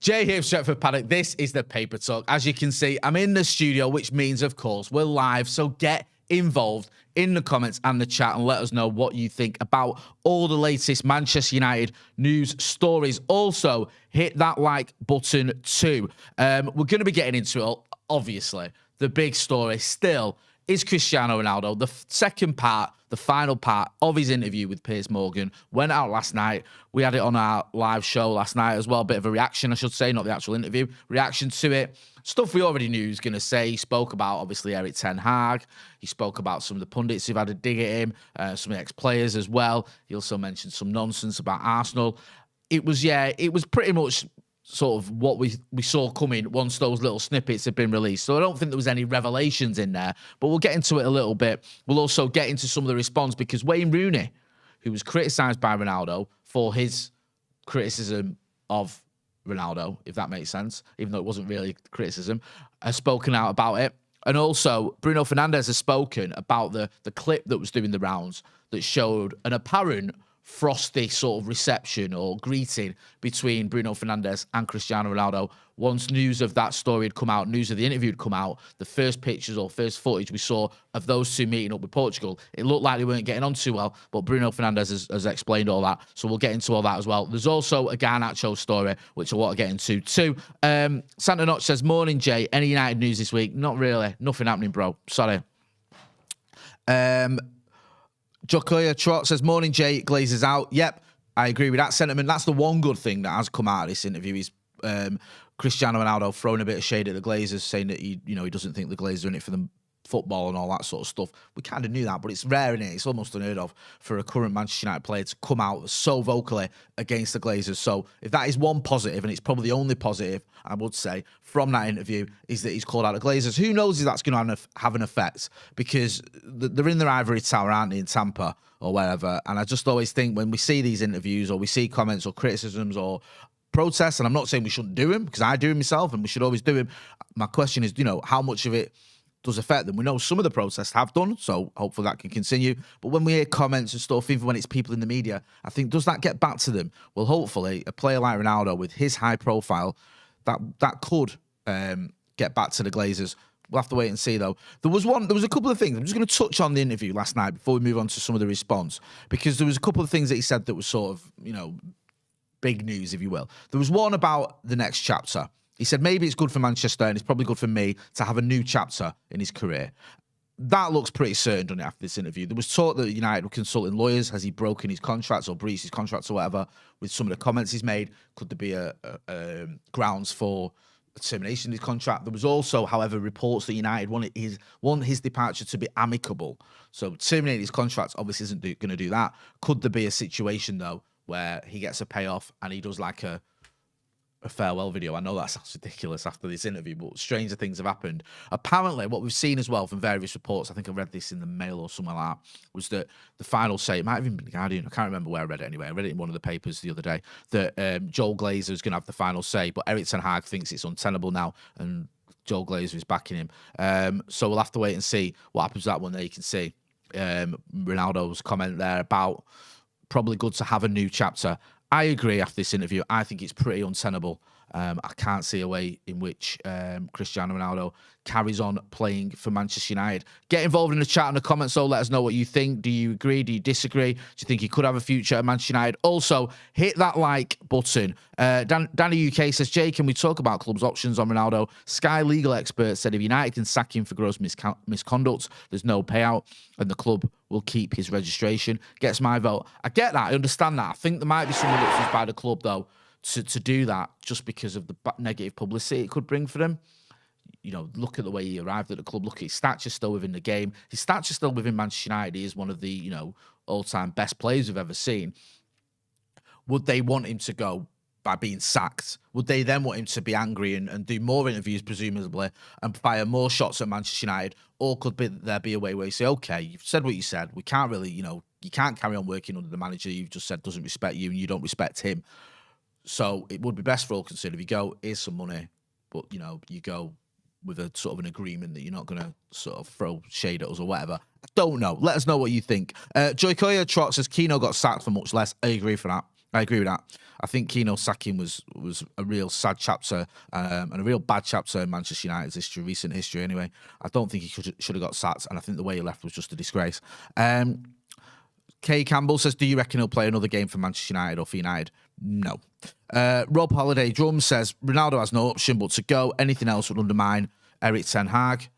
Jay here, Stretford, Paddock. This is the Paper Talk. As you can see, I'm in the studio, which means, of course, we're live. So get involved in the comments and the chat and let us know what you think about all the latest Manchester United news stories. Also, hit that like button too. We're going to be getting into it, obviously. The big story still is Cristiano Ronaldo. The second part, the final part of his interview with Piers Morgan went out last night. We had it on our live show last night as well. A bit of a reaction, I should say, not the actual interview. Reaction to it. Stuff we already knew he was going to say. He spoke about, obviously, Erik ten Hag. He spoke about some of the pundits who've had a dig at him, some of the ex-players as well. He also mentioned some nonsense about Arsenal. It was pretty much sort of what we saw coming once those little snippets had been released. So I don't think there was any revelations in there, but we'll get into it a little bit. We'll also get into some of the response because Wayne Rooney, who was criticised by Ronaldo for his criticism of Ronaldo, if that makes sense, even though it wasn't really criticism, has spoken out about it. And also, Bruno Fernandes has spoken about the clip that was doing the rounds that showed an apparent frosty sort of reception or greeting between Bruno Fernandes and Cristiano Ronaldo. Once news of that story had come out, news of the interview had come out, the first pictures or first footage we saw of those two meeting up with Portugal, it looked like they weren't getting on too well, but Bruno Fernandes has explained all that, so we'll get into all that as well. There's also a Garnacho story, which I want to get into too. Santa Notch says, morning, Jay. Any United news this week? Not really. Nothing happening, bro. Sorry. Jokoya Trot says, morning, Jay. Glazers out. Yep, I agree with that sentiment. That's the one good thing that has come out of this interview is Cristiano Ronaldo throwing a bit of shade at the Glazers, saying that he doesn't think the Glazers are in it for the football and all that sort of stuff. We kind of knew that, but it's rare, isn't it? It's almost unheard of for a current Manchester United player to come out so vocally against the Glazers. So if that is one positive, and it's probably the only positive, I would say, from that interview, is that he's called out the Glazers. Who knows if that's going to have an effect? Because they're in their ivory tower, aren't they, in Tampa or wherever. And I just always think when we see these interviews or we see comments or criticisms or protests, and I'm not saying we shouldn't do them, because I do them myself and we should always do them. My question is, how much of it does affect them? We know some of the protests have done, so hopefully that can continue. But when we hear comments and stuff, even when it's people in the media, I think, does that get back to them? Well, hopefully, a player like Ronaldo with his high profile, that could get back to the Glazers. We'll have to wait and see, though. There was a couple of things. I'm just going to touch on the interview last night before we move on to some of the response, because there was a couple of things that he said that was sort of, big news, if you will. There was one about the next chapter. He said, maybe it's good for Manchester and it's probably good for me to have a new chapter in his career. That looks pretty certain, doesn't it, after this interview? There was talk that United were consulting lawyers. Has he broken his contracts or breached his contracts or whatever with some of the comments he's made? Could there be a grounds for termination of his contract? There was also, however, reports that United want his departure to be amicable. So terminating his contract obviously isn't going to do that. Could there be a situation, though, where he gets a payoff and he does like a farewell video? I know that sounds ridiculous after this interview, but stranger things have happened. Apparently, what we've seen as well from various reports, I think I read this in the Mail or somewhere like that, was that the final say, it might have even been the Guardian, I can't remember where I read it anyway, I read it in one of the papers the other day, that Joel Glazer is going to have the final say, but Erik ten Hag thinks it's untenable now, and Joel Glazer is backing him. So we'll have to wait and see what happens to that one. There you can see Ronaldo's comment there about probably good to have a new chapter. I agree after this interview. I think it's pretty untenable. I can't see a way in which Cristiano Ronaldo carries on playing for Manchester United. Get involved in the chat and the comments, so let us know what you think. Do you agree? Do you disagree? Do you think he could have a future at Manchester United? Also, hit that like button. Danny UK says, Jay, can we talk about club's options on Ronaldo? Sky legal experts said if United can sack him for gross misconduct, there's no payout, and the club will keep his registration. Gets my vote. I get that. I understand that. I think there might be some reluctance by the club, though, to do that just because of the negative publicity it could bring for them. Look at the way he arrived at the club. Look at his stature still within the game. His stature still within Manchester United. He is one of the, all-time best players we've ever seen. Would they want him to go by being sacked? Would they then want him to be angry and do more interviews, presumably, and fire more shots at Manchester United? Or could there be a way where you say, okay, you've said what you said. We can't really, you can't carry on working under the manager you've just said doesn't respect you and you don't respect him. So it would be best for all concerned if you go, here's some money, but, you go with a sort of an agreement that you're not going to sort of throw shade at us or whatever. I don't know. Let us know what you think. Joykoya Trot says, Keno got sacked for much less. I agree for that. I agree with that. I think Keano's sacking was a real sad chapter and a real bad chapter in Manchester United's history, recent history anyway. I don't think he should have got sacked, and I think the way he left was just a disgrace. Kay Campbell says, do you reckon he'll play another game for Manchester United or for United? No. Rob Holiday Drum says, Ronaldo has no option but to go. Anything else would undermine Eric Ten Hag.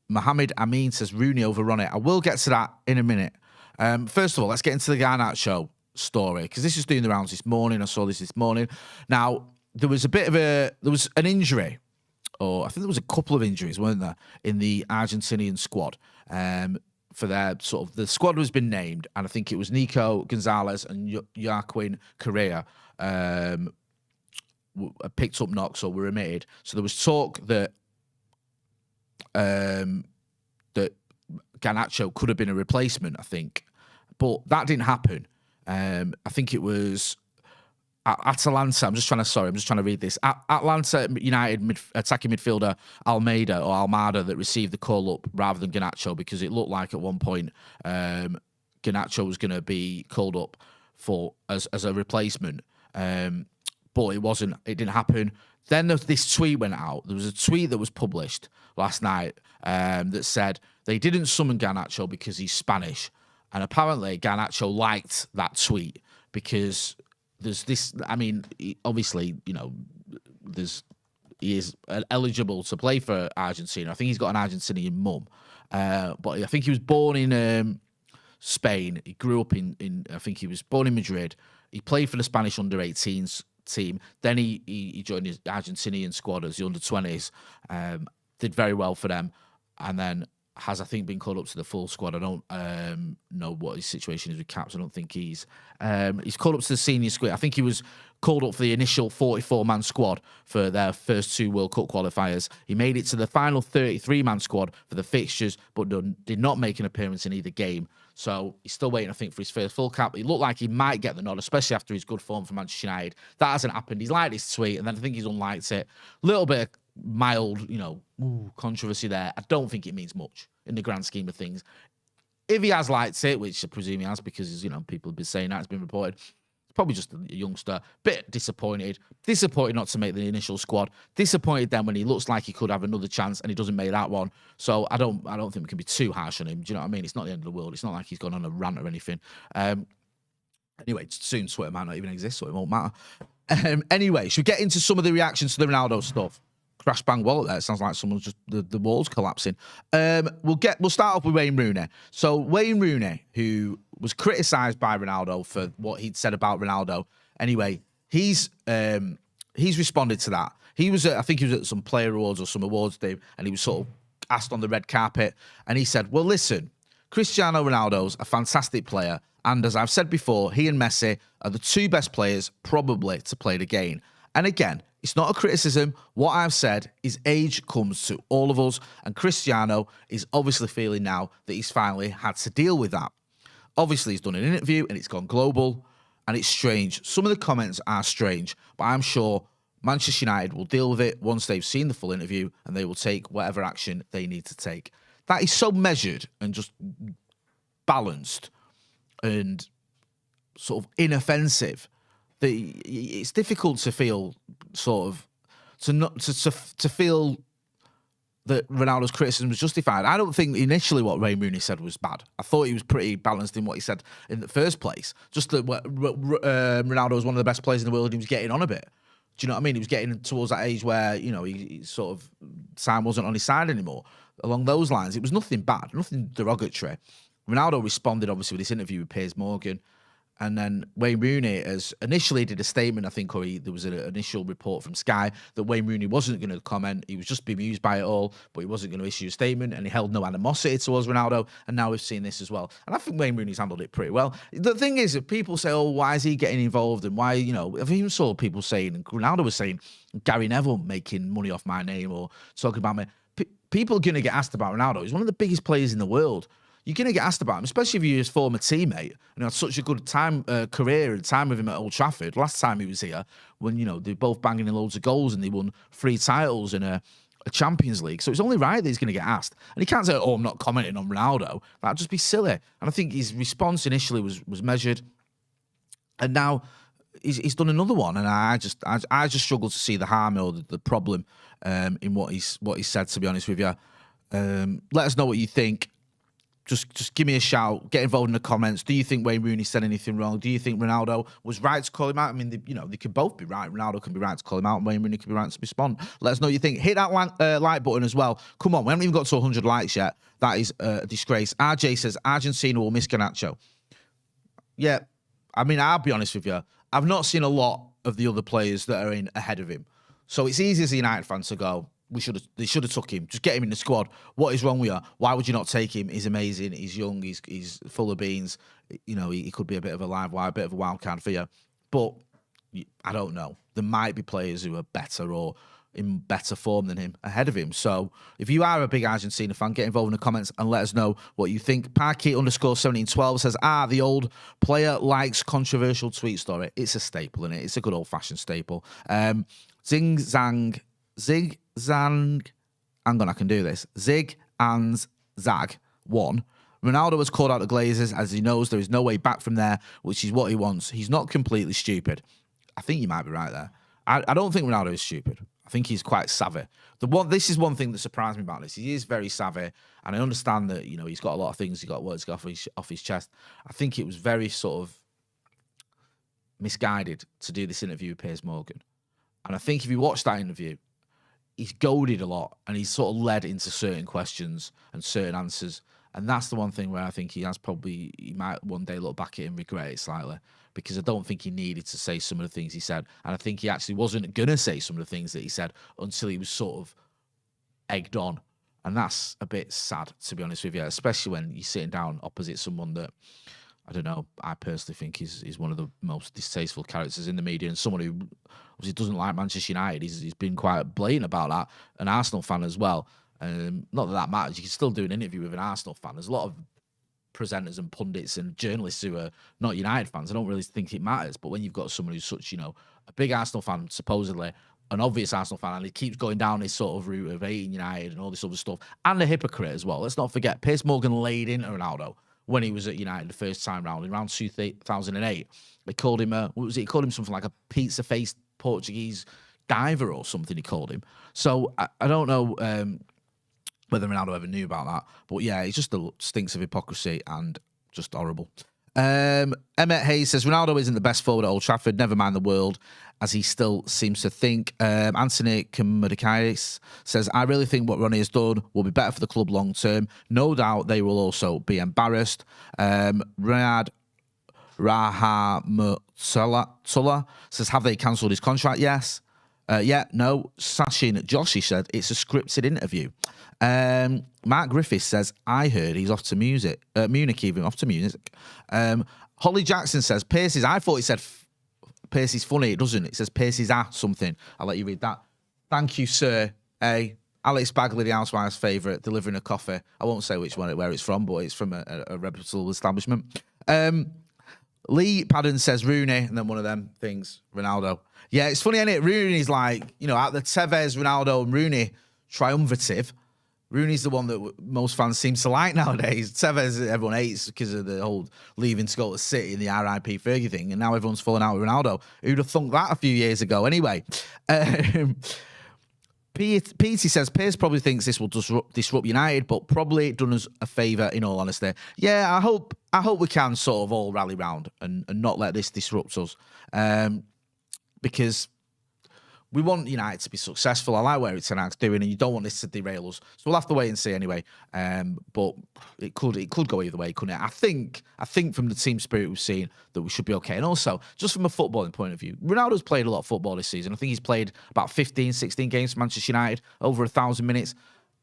Mohammed Amin says, Rooney over Ronnie. I will get to that in a minute. First of all, let's get into the Garnacho story, because this is doing the rounds this morning. I saw this morning. Now, there was an injury, or I think there was a couple of injuries, weren't there, in the Argentinian squad. For their the squad has been named, and I think it was Nico Gonzalez and Joaquin Correa picked up knocks or were remitted. So there was talk that that Garnacho could have been a replacement, I think, but that didn't happen. I think it was Atalanta. I'm just trying to read this. Atlanta United attacking midfielder Almada that received the call up rather than Garnacho, because it looked like at one point Garnacho was going to be called up as a replacement, but it wasn't. It didn't happen. Then this tweet went out. There was a tweet that was published last night that said they didn't summon Garnacho because he's Spanish, and apparently Garnacho liked that tweet because there's this. I mean, obviously, he is eligible to play for Argentina. I think he's got an Argentinian mum, but I think he was born in Spain. He grew up in. I think he was born in Madrid. He played for the Spanish under-18s team. Then he joined his Argentinian squad as the under-20s. Did very well for them, and then has, I think, been called up to the full squad. I don't know what his situation is with caps. I don't think he's called up to the senior squad. I think he was called up for the initial 44-man squad for their first two World Cup qualifiers. He made it to the final 33-man squad for the fixtures, but did not make an appearance in either game. So he's still waiting, I think, for his first full cap. He looked like he might get the nod, especially after his good form for Manchester United. That hasn't happened. He's liked his tweet, and then I think he's unliked it. Little bit of mild, controversy there. I don't think it means much in the grand scheme of things. If he has liked it, which I presume he has, because people have been saying that, it's been reported, probably just a youngster, bit disappointed not to make the initial squad, disappointed then when he looks like he could have another chance and he doesn't make that one. So I don't think we can be too harsh on him. Do you know what I mean? It's not the end of the world. It's not like he's gone on a rant or anything. Anyway, soon Twitter might not even exist, so it won't matter. Anyway, should we get into some of the reactions to the Ronaldo stuff? Crash bang wallet there. It sounds like someone's just the walls collapsing. We'll start off with Wayne Rooney. So Wayne Rooney, who was criticised by Ronaldo for what he'd said about Ronaldo. Anyway, he's responded to that. I think he was at some player awards or some awards day, and he was sort of asked on the red carpet, and he said, "Well, listen, Cristiano Ronaldo's a fantastic player, and as I've said before, he and Messi are the two best players probably to play the game. And again, it's not a criticism. What I've said is age comes to all of us, and Cristiano is obviously feeling now that he's finally had to deal with that. Obviously, he's done an interview, and it's gone global, and it's strange. Some of the comments are strange, but I'm sure Manchester United will deal with it once they've seen the full interview, and they will take whatever action they need to take." That is so measured and just balanced and sort of inoffensive that it's difficult to feel to feel that Ronaldo's criticism was justified. I don't think initially what Wayne Rooney said was bad. I thought he was pretty balanced in what he said in the first place. Just that Ronaldo was one of the best players in the world and he was getting on a bit. Do you know what I mean? He was getting towards that age where, he sort of, time wasn't on his side anymore. Along those lines, it was nothing bad, nothing derogatory. Ronaldo responded, obviously, with this interview with Piers Morgan. And then Wayne Rooney initially did a statement, I think, or there was an initial report from Sky that Wayne Rooney wasn't going to comment. He was just bemused by it all, but he wasn't going to issue a statement, and he held no animosity towards Ronaldo. And now we've seen this as well. And I think Wayne Rooney's handled it pretty well. The thing is, if people say, "Oh, why is he getting involved?" and why, I've even saw people saying, and Ronaldo was saying, "Gary Neville making money off my name," or talking about me. People are going to get asked about Ronaldo. He's one of the biggest players in the world. You're going to get asked about him, especially if you're his former teammate and had such a good career and time with him at Old Trafford. Last time he was here, when, they're both banging in loads of goals and they won 3 titles in a Champions League. So it's only right that he's going to get asked. And he can't say, "Oh, I'm not commenting on Ronaldo." That'd just be silly. And I think his response initially was measured. And now he's done another one, and I just struggle to see the harm or the problem in what he's said. To be honest with you, let us know what you think. Just give me a shout. Get involved in the comments. Do you think Wayne Rooney said anything wrong? Do you think Ronaldo was right to call him out? I mean, they could both be right. Ronaldo can be right to call him out, and Wayne Rooney can be right to respond. Let us know what you think. Hit that like button as well. Come on, we haven't even got to 100 likes yet. That is a disgrace. RJ says Argentina will miss Garnacho. Yeah, I mean, I'll be honest with you. I've not seen a lot of the other players that are in ahead of him. So it's easy as a United fan to go, they should have took him. Just get him in the squad. What is wrong with you? Why would you not take him? He's amazing. He's young. He's full of beans. He could be a bit of a live wire, a bit of a wild card for you. But I don't know. There might be players who are better or in better form than him ahead of him. So if you are a big Argentina fan, get involved in the comments and let us know what you think. Parky_1712 says, the old player likes controversial tweet story. It's a staple, isn't it? It's a good old-fashioned staple. Zig, hang on, I can do this. Zig and Zag 1. Ronaldo has called out the Glazers as he knows there is no way back from there, which is what he wants. He's not completely stupid. I think you might be right there. I don't think Ronaldo is stupid. I think he's quite savvy. This is one thing that surprised me about this. He is very savvy, and I understand that he's got a lot of things he's got words off his chest. I think it was very sort of misguided to do this interview with Piers Morgan, and I think if you watch that interview, he's goaded a lot, and he's sort of led into certain questions and certain answers, and that's the one thing where I think he might one day look back at it and regret it slightly. Because I don't think he needed to say some of the things he said. And I think he actually wasn't going to say some of the things that he said until he was sort of egged on. And that's a bit sad, to be honest with you, especially when you're sitting down opposite someone that, I don't know, I personally think is one of the most distasteful characters in the media, and someone who obviously doesn't like Manchester United. He's been quite blatant about that. An Arsenal fan as well. Not that matters. You can still do an interview with an Arsenal fan. There's a lot of presenters and pundits and journalists who are not United fans. I don't really think it matters. But when you've got someone who's such, a big Arsenal fan, supposedly an obvious Arsenal fan, and he keeps going down this sort of route of hating United and all this other stuff, and a hypocrite as well. Let's not forget, Piers Morgan laid into Ronaldo when he was at United the first time round, in around 2008. They called him, He called him something like a pizza-faced Portuguese diver or something, he called him. So I don't know whether Ronaldo ever knew about that. But yeah, he just stinks of hypocrisy and just horrible. Emmett Hayes says, Ronaldo isn't the best forward at Old Trafford, never mind the world, as he still seems to think. Anthony Kamudakais says, I really think what Ronnie has done will be better for the club long term. No doubt they will also be embarrassed. Riyad Rahamutullah says, have they cancelled his contract? Yes. No. Sashin Joshi said, it's a scripted interview. Mark Griffiths says, I heard he's off to Munich, even off to Munich. Holly Jackson says, I thought he said Piercy's funny. It doesn't. It says Piercy's something. I'll let you read that. Thank you, sir. Alex Bagley, the housewife's favourite, delivering a coffee. I won't say where it's from, but it's from a reputable establishment. Lee Padden says Rooney, and then one of them things, Ronaldo. Yeah, it's funny, isn't it? Rooney's like, out the Tevez, Ronaldo, and Rooney triumvirate, Rooney's the one that most fans seem to like nowadays. Tevez, everyone hates because of the whole leaving to go to City and the RIP Fergie thing, and now everyone's falling out with Ronaldo. Who'd have thunk that a few years ago? Anyway, Petey says, Piers probably thinks this will disrupt United, but probably done us a favour, in all honesty. Yeah, I hope we can sort of all rally round and not let this disrupt us. Because we want United to be successful. I like where it's doing, and you don't want this to derail us. So we'll have to wait and see anyway. But it could go either way, couldn't it? I think from the team spirit we've seen that we should be okay. And also, just from a footballing point of view, Ronaldo's played a lot of football this season. I think he's played about 15, 16 games for Manchester United, over 1,000 minutes.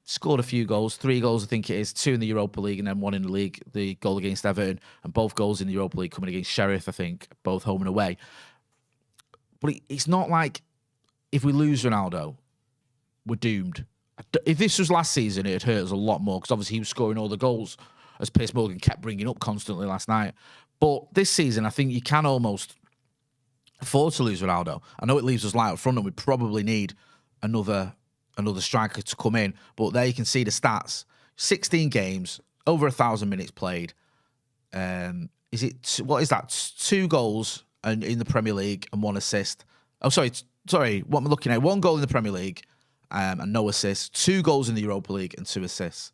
Scored a few goals, 3 goals I think it is, 2 in the Europa League and then 1 in the league, the goal against Everton, and both goals in the Europa League coming against Sheriff, I think, both home and away. But it's not like if we lose Ronaldo, we're doomed. If this was last season, it'd hurt us a lot more because obviously he was scoring all the goals, as Piers Morgan kept bringing up constantly last night. But this season, I think you can almost afford to lose Ronaldo. I know it leaves us light up front and we probably need another striker to come in, but there you can see the stats. 16 games, over 1,000 minutes played. What is that? 2 goals and in the Premier League and 1 assist. Oh, sorry. What am I looking at? 1 goal in the Premier League and no assists. 2 goals in the Europa League and 2 assists.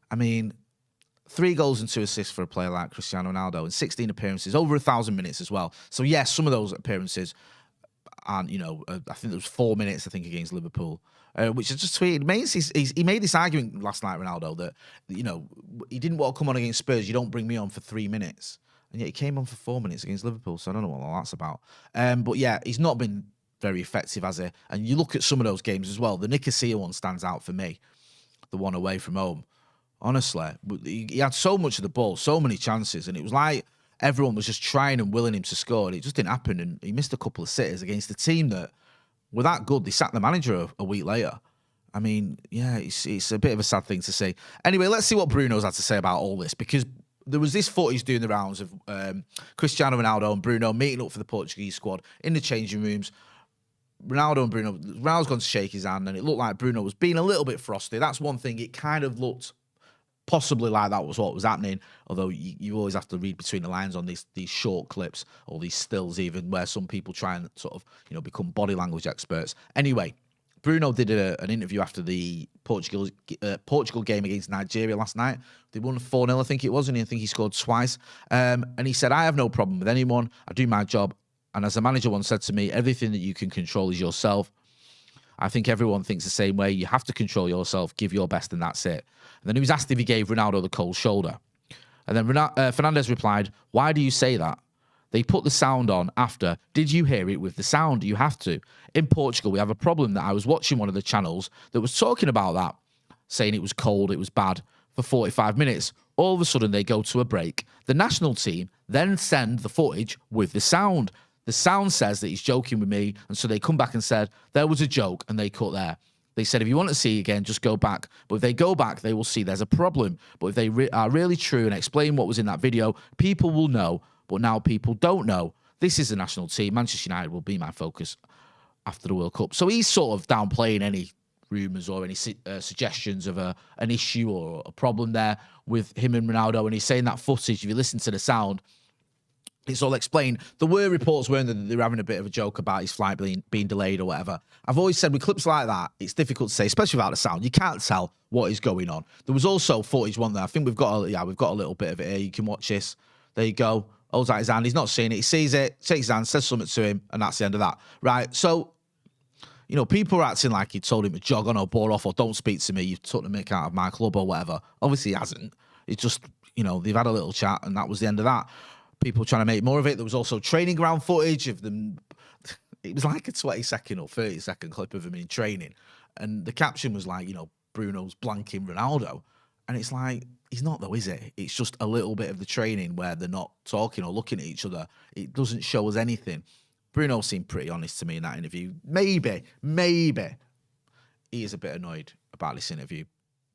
I mean, 3 goals and 2 assists for a player like Cristiano Ronaldo and 16 appearances, over 1,000 minutes as well. So, yes, some of those appearances aren't, I think there was 4 minutes, against Liverpool, which is just tweeted. He made this argument last night, Ronaldo, that, he didn't want to come on against Spurs. You don't bring me on for 3 minutes. And yet he came on for 4 minutes against Liverpool. So I don't know what all that's about. But, yeah, he's not been very effective, has he? And you look at some of those games as well. The Nicosia one stands out for me, the one away from home. Honestly, he had so much of the ball, so many chances, and it was like everyone was just trying and willing him to score, and it just didn't happen, and he missed a couple of sitters against a team that were that good. They sacked the manager a week later. I mean, yeah, it's a bit of a sad thing to see. Anyway, let's see what Bruno's had to say about all this, because there was this footage doing the rounds of Cristiano Ronaldo and Bruno meeting up for the Portuguese squad in the changing rooms. Ronaldo's gone to shake his hand, and it looked like Bruno was being a little bit frosty. That's one thing. It kind of looked possibly like that was what was happening, although you always have to read between the lines on these short clips or these stills, even where some people try and sort of become body language experts. Anyway, Bruno did an interview after the Portugal game against Nigeria last night. They won 4-0, I think it was, and I think he scored twice. And he said, "I have no problem with anyone. I do my job. And as the manager once said to me, everything that you can control is yourself. I think everyone thinks the same way. You have to control yourself, give your best, and that's it." And then he was asked if he gave Ronaldo the cold shoulder. And then Fernandes replied, "Why do you say that? They put the sound on after. Did you hear it with the sound? You have to. In Portugal, we have a problem that I was watching one of the channels that was talking about that, saying it was cold, it was bad, for 45 minutes. All of a sudden, they go to a break. The national team then send the footage with the sound. The sound says that he's joking with me, and so they come back and said, there was a joke, and they cut there. They said, if you want to see again, just go back. But if they go back, they will see there's a problem. But if they are really true and explain what was in that video, people will know. But now people don't know. This is the national team. Manchester United will be my focus after the World Cup." So he's sort of downplaying any rumours or any suggestions of an issue or a problem there with him and Ronaldo. And he's saying that footage, if you listen to the sound, it's all explained. There were reports, weren't there, that they were having a bit of a joke about his flight being delayed or whatever. I've always said with clips like that, it's difficult to say, especially without the sound. You can't tell what is going on. There was also footage one there. I think we've got a little bit of it here. You can watch this. There you go. Holds out his hand. He's not seeing it. He sees it, shakes his hand, says something to him, and that's the end of that. Right? So, people are acting like he told him to jog on or bore off or don't speak to me. You've took the mick out of my club or whatever. Obviously, he hasn't. It's just, they've had a little chat, and that was the end of that. People trying to make more of it. There was also training ground footage of them. It was like a 20-second or 30-second clip of him in training. And the caption was like, Bruno's blanking Ronaldo. And it's like, he's not though, is it? It's just a little bit of the training where they're not talking or looking at each other. It doesn't show us anything. Bruno seemed pretty honest to me in that interview. Maybe he is a bit annoyed about this interview.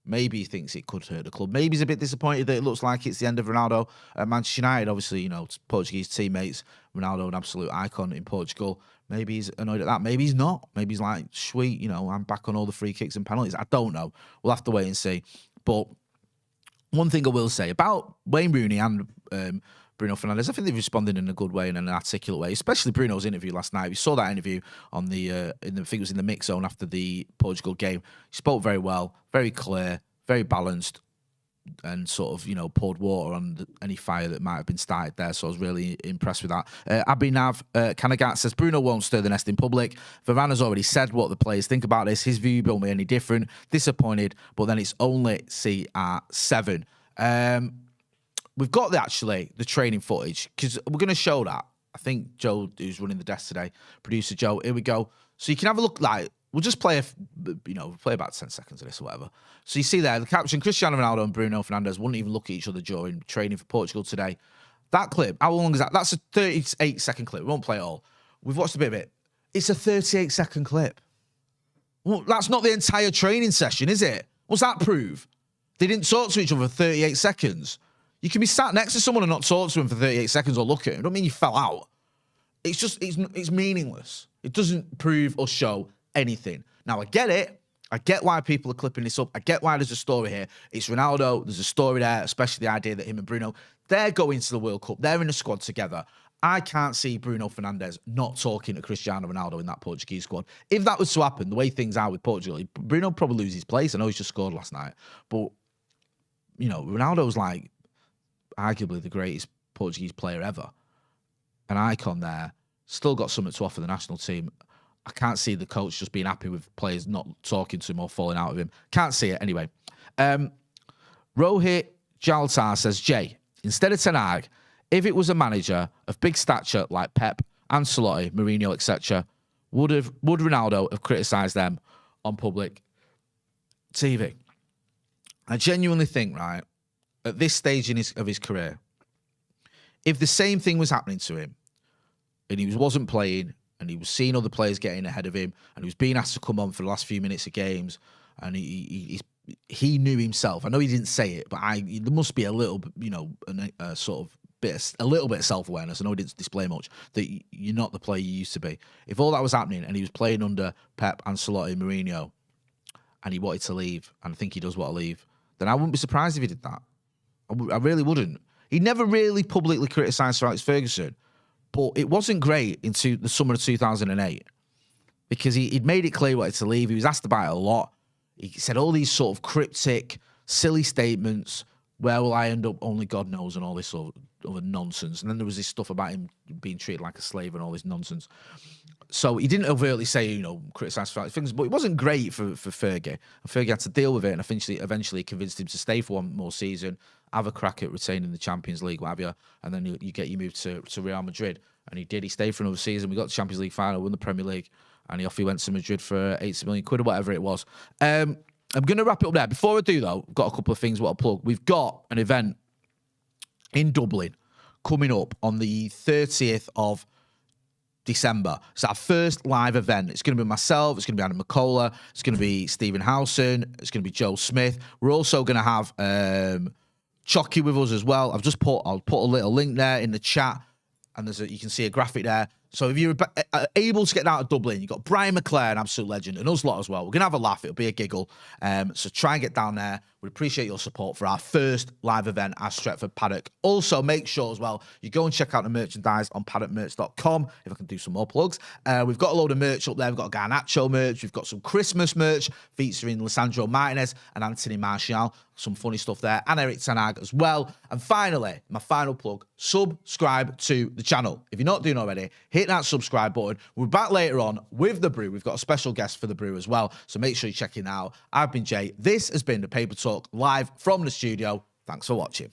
Maybe he thinks it could hurt the club. Maybe he's a bit disappointed that it looks like it's the end of Ronaldo at Manchester United. Obviously, Portuguese teammates, Ronaldo, an absolute icon in Portugal. Maybe he's annoyed at that. Maybe he's not. Maybe he's like, sweet, I'm back on all the free kicks and penalties. I don't know. We'll have to wait and see. But one thing I will say about Wayne Rooney and Bruno Fernandes, I think they've responded in a good way and in an articulate way, especially Bruno's interview last night. We saw that interview on I think it was in the mix zone after the Portugal game. He spoke very well, very clear, very balanced, and sort of, poured water on any fire that might have been started there. So I was really impressed with that. Abhinav Kanagat says, Bruno won't stir the nest in public. Varane has already said what the players think about this. His view won't be any different. Disappointed, but then it's only CR7. We've got the training footage because we're going to show that. I think Joe, who's running the desk today, producer Joe, here we go. So you can have a look. We'll just play play about 10 seconds of this or whatever. So you see there, the caption, Cristiano Ronaldo and Bruno Fernandes wouldn't even look at each other during training for Portugal today. That clip, how long is that? That's a 38-second clip. We won't play it all. We've watched a bit of it. It's a 38-second clip. Well, that's not the entire training session, is it? What's that prove? They didn't talk to each other for 38 seconds. You can be sat next to someone and not talk to him for 38 seconds or look at him. It don't mean you fell out. It's just, it's meaningless. It doesn't prove or show anything. Now, I get it. I get why people are clipping this up. I get why there's a story here. It's Ronaldo. There's a story there, especially the idea that him and Bruno, They're going to the World Cup. They're in a squad together. I can't see Bruno Fernandes not talking to Cristiano Ronaldo in that Portuguese squad. If that was to happen, the way things are with Portugal, Bruno would probably lose his place. I know he's just scored last night. But, you know, Ronaldo's like arguably the greatest Portuguese player ever. An icon there. Still got something to offer the national team. I can't see the coach just being happy with players not talking to him or falling out of him. Can't see it anyway. Rohit Jaltar says, Jay, instead of Ten Hag, if it was a manager of big stature like Pep, Ancelotti, Mourinho, etc., would Ronaldo have criticised them on public TV? I genuinely think, right, at this stage of his career, if the same thing was happening to him and he wasn't playing and he was seeing other players getting ahead of him and he was being asked to come on for the last few minutes of games and he knew himself. I know he didn't say it, but there must be a little, you know, a little bit of self-awareness. I know he didn't display much, that you're not the player you used to be. If all that was happening and he was playing under Pep, Ancelotti, Mourinho, and he wanted to leave, and I think he does want to leave, then I wouldn't be surprised if he did that. I really wouldn't. He never really publicly criticised Sir Alex Ferguson, but it wasn't great into the summer of 2008 because he'd made it clear he wanted to leave. He was asked about it a lot. He said all these sort of cryptic, silly statements. Where will I end up? Only God knows, and all this sort of other nonsense. And then there was this stuff about him being treated like a slave and all this nonsense. So he didn't overtly say, you know, criticise things, but it wasn't great for Fergie. And Fergie had to deal with it, and eventually convinced him to stay for one more season, have a crack at retaining the Champions League, what have you, and then you get your move to Real Madrid. And he did. He stayed for another season. We got the Champions League final, won the Premier League, and he went to Madrid for 80 million quid or whatever it was. I'm going to wrap it up there. Before I do, though, I've got a couple of things I want to plug. We've got an event in Dublin coming up on the 30th of December. It's our first live event. It's going to be myself. It's going to be Adam McCullough. It's going to be Stephen Howson. It's going to be Joe Smith. We're also going to have Chucky with us as well. I'll put a little link there in the chat, and you can see a graphic there. So if you're able to get out of Dublin, you've got Brian McClare, an absolute legend, and us lot as well. We're going to have a laugh. It'll be a giggle. So try and get down there. We'd appreciate your support for our first live event at Stretford Paddock. Also, make sure as well, you go and check out the merchandise on paddockmerch.com, if I can do some more plugs. We've got a load of merch up there. We've got Garnacho merch. We've got some Christmas merch featuring Lisandro Martinez and Anthony Martial. Some funny stuff there. And Eric Ten Hag as well. And finally, my final plug, subscribe to the channel. If you're not doing already, hit that subscribe button. We're back later on with The Brew. We've got a special guest for The Brew as well. So make sure you check it out. I've been Jay. This has been the Paper Talk live from the studio. Thanks for watching.